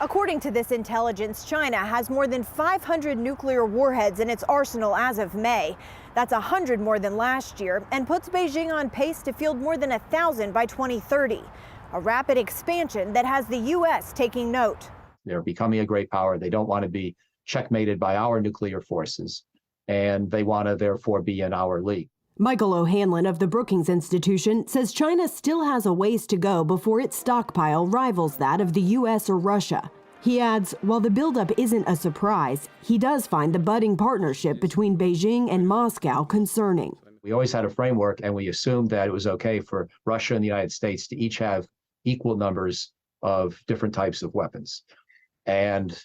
According to this intelligence, China has more than 500 nuclear warheads in its arsenal as of May. That's 100 more than last year and puts Beijing on pace to field more than 1,000 by 2030. A rapid expansion that has the U.S. taking note. They're becoming a great power. They don't want to be checkmated by our nuclear forces, and they want to therefore be in our league. Michael O'Hanlon of the Brookings Institution says China still has a ways to go before its stockpile rivals that of the U.S. or Russia. He adds, while the buildup isn't a surprise, he does find the budding partnership between Beijing and Moscow concerning. We always had a framework, and we assumed that it was okay for Russia and the United States to each have equal numbers of different types of weapons. And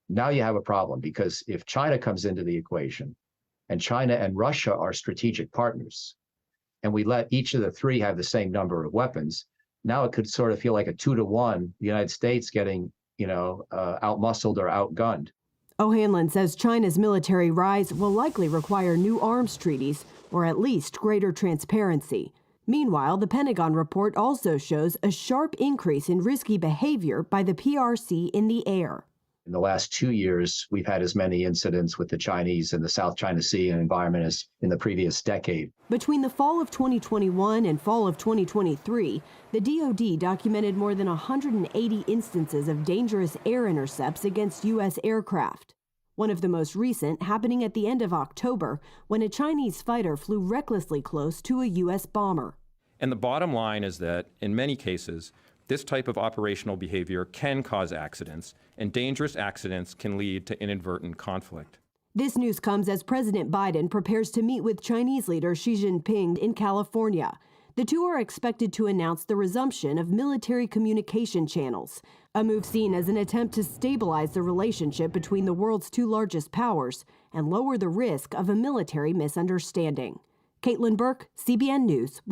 now you have a problem, because if China comes into the equation, and China and Russia are strategic partners, and we let each of the three have the same number of weapons, now it could sort of feel like a 2-to-1, the United States getting, outmuscled or outgunned. O'Hanlon says China's military rise will likely require new arms treaties, or at least greater transparency. Meanwhile, the Pentagon report also shows a sharp increase in risky behavior by the PRC in the air. In the last 2 years, we've had as many incidents with the Chinese in the South China Sea and environment as in the previous decade. Between the fall of 2021 and fall of 2023, the DoD documented more than 180 instances of dangerous air intercepts against U.S. aircraft. One of the most recent happening at the end of October, when a Chinese fighter flew recklessly close to a U.S. bomber. And the bottom line is that, in many cases, this type of operational behavior can cause accidents, and dangerous accidents can lead to inadvertent conflict. This news comes as President Biden prepares to meet with Chinese leader Xi Jinping in California. The two are expected to announce the resumption of military communication channels, a move seen as an attempt to stabilize the relationship between the world's two largest powers and lower the risk of a military misunderstanding. Caitlin Burke, CBN News.